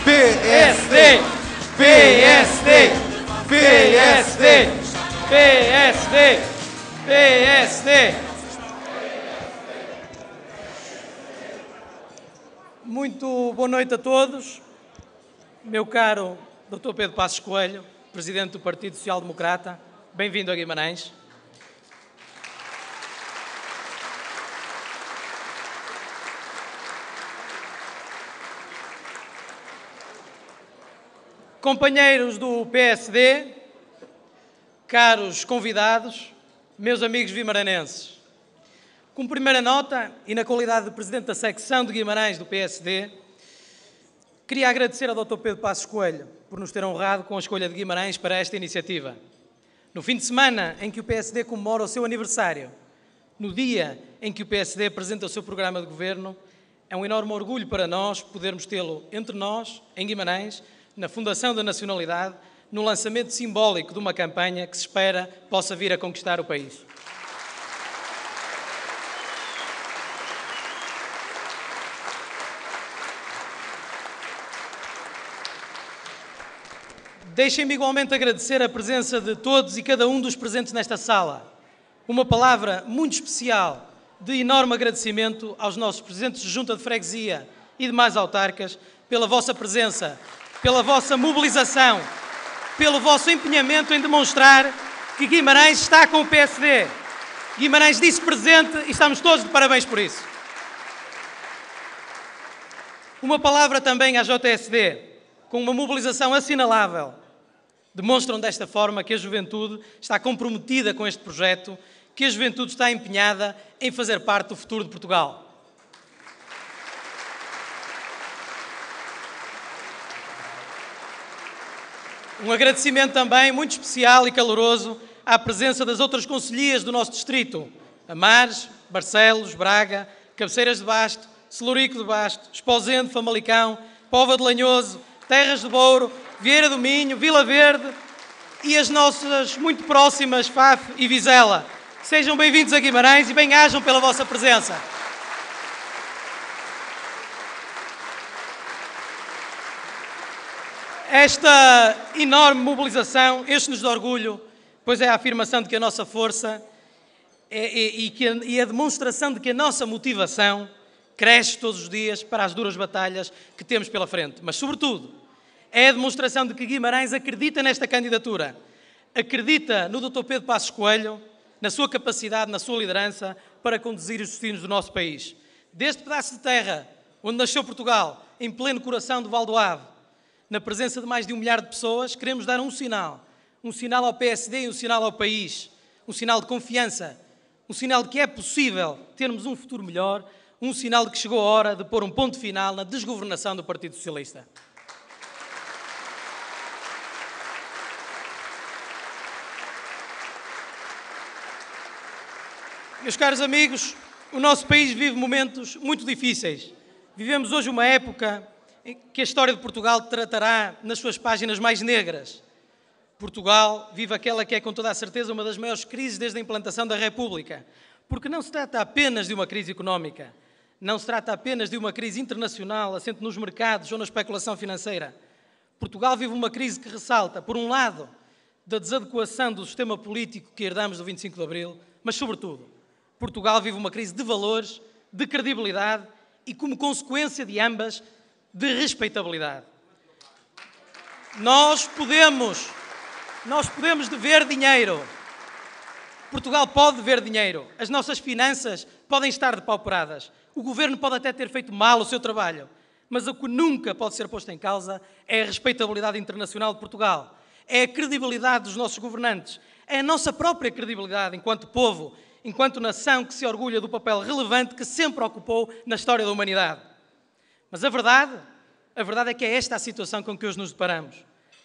PSD! PSD! PSD! PSD! PSD! Muito boa noite a todos. Meu caro Dr. Pedro Passos Coelho, Presidente do Partido Social Democrata, bem-vindo a Guimarães. Companheiros do PSD, caros convidados, meus amigos vimaranenses, como primeira nota e na qualidade de Presidente da secção de Guimarães do PSD, queria agradecer ao Dr. Pedro Passos Coelho por nos ter honrado com a escolha de Guimarães para esta iniciativa. No fim de semana em que o PSD comemora o seu aniversário, no dia em que o PSD apresenta o seu programa de governo, é um enorme orgulho para nós podermos tê-lo entre nós, em Guimarães, na Fundação da Nacionalidade, no lançamento simbólico de uma campanha que se espera possa vir a conquistar o país. Deixem-me igualmente agradecer a presença de todos e cada um dos presentes nesta sala. Uma palavra muito especial de enorme agradecimento aos nossos presidentes de Junta de Freguesia e demais autarcas pela vossa presença, pela vossa mobilização, pelo vosso empenhamento em demonstrar que Guimarães está com o PSD. Guimarães disse presente e estamos todos de parabéns por isso. Uma palavra também à JSD, com uma mobilização assinalável. Demonstram desta forma que a juventude está comprometida com este projeto, que a juventude está empenhada em fazer parte do futuro de Portugal. Um agradecimento também muito especial e caloroso à presença das outras concelhias do nosso distrito: Amares, Barcelos, Braga, Cabeceiras de Basto, Celurico de Basto, Esposende, Famalicão, Póvoa de Lanhoso, Terras de Bouro, Vieira do Minho, Vila Verde e as nossas muito próximas Faf e Vizela. Sejam bem-vindos a Guimarães e bem-ajam pela vossa presença. Esta enorme mobilização enche-nos de orgulho, pois é a afirmação de que a nossa força e a demonstração de que a nossa motivação cresce todos os dias para as duras batalhas que temos pela frente. Mas, sobretudo, é a demonstração de que Guimarães acredita nesta candidatura, acredita no Dr. Pedro Passos Coelho, na sua capacidade, na sua liderança para conduzir os destinos do nosso país. Deste pedaço de terra onde nasceu Portugal, em pleno coração do Val do Ave, na presença de mais de 1 milhar de pessoas, queremos dar um sinal ao PSD e um sinal ao país, um sinal de confiança, um sinal de que é possível termos um futuro melhor, um sinal de que chegou a hora de pôr um ponto final na desgovernação do Partido Socialista. Meus caros amigos, o nosso país vive momentos muito difíceis. Vivemos hoje uma época em que a história de Portugal tratará nas suas páginas mais negras. Portugal vive aquela que é, com toda a certeza, uma das maiores crises desde a implantação da República. Porque não se trata apenas de uma crise económica, não se trata apenas de uma crise internacional assente nos mercados ou na especulação financeira. Portugal vive uma crise que ressalta, por um lado, da desadequação do sistema político que herdamos do 25 de Abril, mas, sobretudo, Portugal vive uma crise de valores, de credibilidade e, como consequência de ambas, de respeitabilidade. Nós podemos dever dinheiro. Portugal pode dever dinheiro. As nossas finanças podem estar depauperadas. O governo pode até ter feito mal o seu trabalho. Mas o que nunca pode ser posto em causa é a respeitabilidade internacional de Portugal. É a credibilidade dos nossos governantes. É a nossa própria credibilidade enquanto povo, enquanto nação que se orgulha do papel relevante que sempre ocupou na história da humanidade. Mas a verdade é que é esta a situação com que hoje nos deparamos.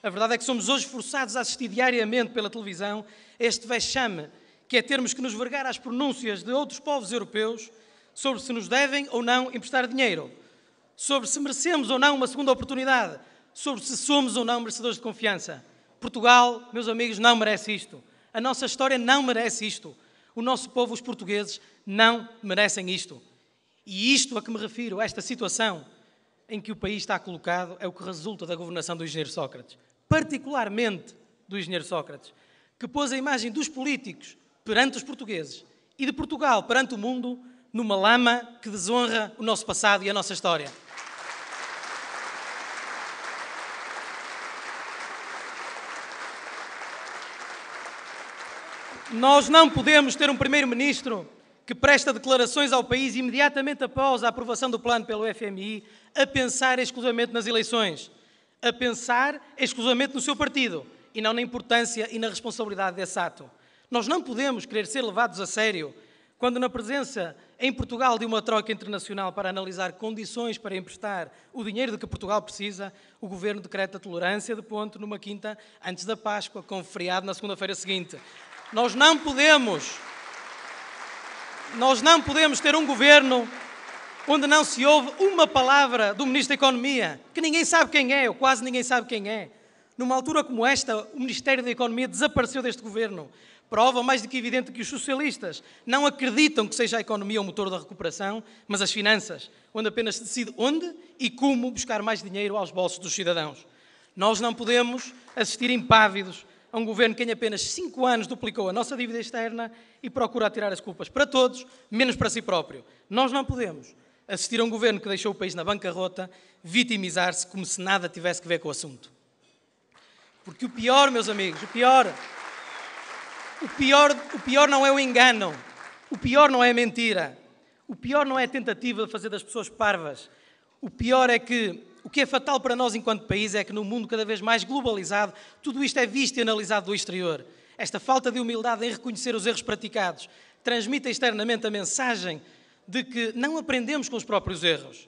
A verdade é que somos hoje forçados a assistir diariamente pela televisão a este vexame, que é termos que nos vergar às pronúncias de outros povos europeus sobre se nos devem ou não emprestar dinheiro, sobre se merecemos ou não uma segunda oportunidade, sobre se somos ou não merecedores de confiança. Portugal, meus amigos, não merece isto. A nossa história não merece isto. O nosso povo, os portugueses, não merecem isto. E isto a que me refiro, esta situação, em que o país está colocado é o que resulta da governação do engenheiro Sócrates, particularmente do engenheiro Sócrates, que pôs a imagem dos políticos perante os portugueses e de Portugal perante o mundo numa lama que desonra o nosso passado e a nossa história. Nós não podemos ter um primeiro-ministro que presta declarações ao país imediatamente após a aprovação do plano pelo FMI a pensar exclusivamente nas eleições, a pensar exclusivamente no seu partido e não na importância e na responsabilidade desse ato. Nós não podemos querer ser levados a sério quando, na presença em Portugal de uma troca internacional para analisar condições para emprestar o dinheiro de que Portugal precisa, o Governo decreta tolerância de ponto numa quinta antes da Páscoa, com feriado na segunda-feira seguinte. Nós não podemos ter um governo onde não se ouve uma palavra do Ministro da Economia, que ninguém sabe quem é, ou quase ninguém sabe quem é. Numa altura como esta, o Ministério da Economia desapareceu deste governo. Prova mais do que evidente que os socialistas não acreditam que seja a economia o motor da recuperação, mas as finanças, onde apenas se decide onde e como buscar mais dinheiro aos bolsos dos cidadãos. Nós não podemos assistir impávidos a um governo que em apenas 5 anos duplicou a nossa dívida externa e procura atirar as culpas para todos, menos para si próprio. Nós não podemos assistir a um governo que deixou o país na bancarrota vitimizar-se como se nada tivesse que ver com o assunto. Porque o pior, meus amigos, o pior não é o engano, o pior não é a mentira, o pior não é a tentativa de fazer das pessoas parvas. O pior é que o que é fatal para nós enquanto país é que no mundo cada vez mais globalizado, tudo isto é visto e analisado do exterior. Esta falta de humildade em reconhecer os erros praticados transmite externamente a mensagem de que não aprendemos com os próprios erros,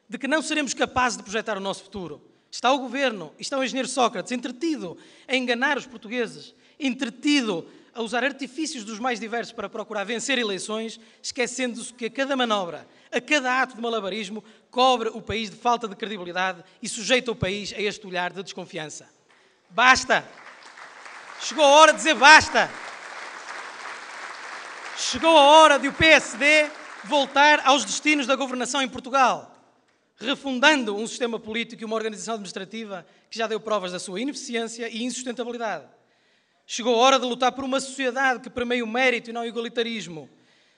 de que não seremos capazes de projetar o nosso futuro. Está o governo, está o engenheiro Sócrates entretido a enganar os portugueses, entretido a usar artifícios dos mais diversos para procurar vencer eleições, esquecendo-se que a cada manobra, a cada ato de malabarismo, cobre o país de falta de credibilidade e sujeita o país a este olhar de desconfiança. Basta! Chegou a hora de dizer basta! Chegou a hora de o PSD voltar aos destinos da governação em Portugal, refundando um sistema político e uma organização administrativa que já deu provas da sua ineficiência e insustentabilidade. Chegou a hora de lutar por uma sociedade que permeie o mérito e não o igualitarismo,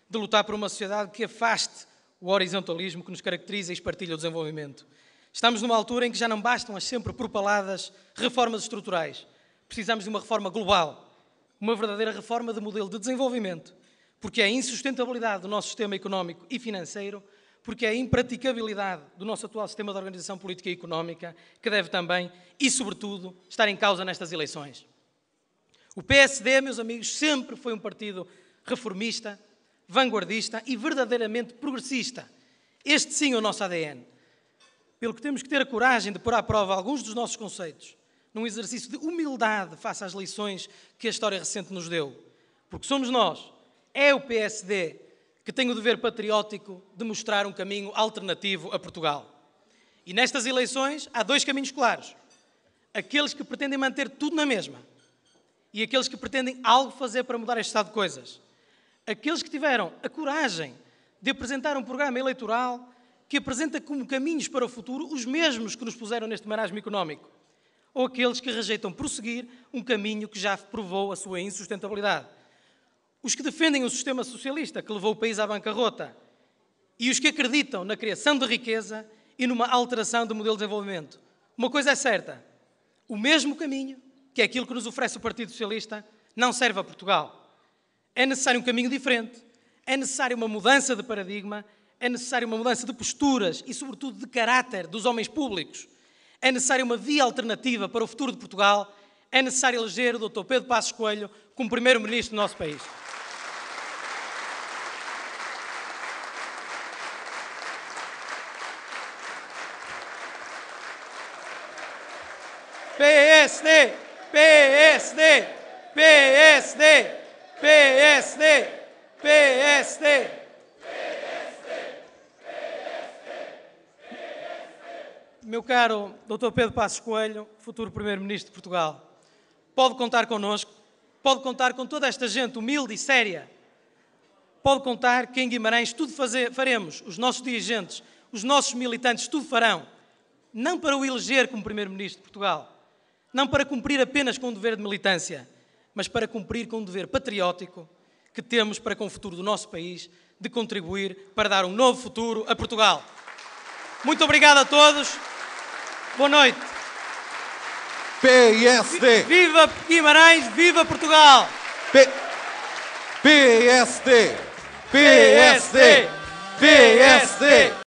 de lutar por uma sociedade que afaste o horizontalismo que nos caracteriza e espartilha o desenvolvimento. Estamos numa altura em que já não bastam as sempre propaladas reformas estruturais. Precisamos de uma reforma global, uma verdadeira reforma de modelo de desenvolvimento, porque é a insustentabilidade do nosso sistema económico e financeiro, porque é a impraticabilidade do nosso atual sistema de organização política e económica que deve também, e sobretudo, estar em causa nestas eleições. O PSD, meus amigos, sempre foi um partido reformista, vanguardista e verdadeiramente progressista. Este sim é o nosso ADN. Pelo que temos que ter a coragem de pôr à prova alguns dos nossos conceitos, num exercício de humildade face às lições que a história recente nos deu. Porque somos nós, é o PSD, que tem o dever patriótico de mostrar um caminho alternativo a Portugal. E nestas eleições há 2 caminhos claros. Aqueles que pretendem manter tudo na mesma e aqueles que pretendem algo fazer para mudar este estado de coisas. Aqueles que tiveram a coragem de apresentar um programa eleitoral que apresenta como caminhos para o futuro os mesmos que nos puseram neste marasmo económico. Ou aqueles que rejeitam prosseguir um caminho que já provou a sua insustentabilidade. Os que defendem o sistema socialista que levou o país à bancarrota e os que acreditam na criação de riqueza e numa alteração do modelo de desenvolvimento. Uma coisa é certa, o mesmo caminho, que é aquilo que nos oferece o Partido Socialista, não serve a Portugal. É necessário um caminho diferente, é necessária uma mudança de paradigma, é necessária uma mudança de posturas e, sobretudo, de caráter dos homens públicos. É necessária uma via alternativa para o futuro de Portugal, é necessário eleger o Dr. Pedro Passos Coelho como Primeiro-Ministro do nosso país. PSD! PSD! PSD! PSD! PSD! Meu caro Dr. Pedro Passos Coelho, futuro Primeiro-Ministro de Portugal, pode contar connosco, pode contar com toda esta gente humilde e séria, pode contar que em Guimarães tudo faremos, os nossos dirigentes, os nossos militantes tudo farão não para o eleger como Primeiro-Ministro de Portugal, não para cumprir apenas com um dever de militância, mas para cumprir com um dever patriótico que temos para com o futuro do nosso país, de contribuir para dar um novo futuro a Portugal. Muito obrigado a todos. Boa noite. PSD. Viva Guimarães, viva Portugal. PSD. PSD. PSD.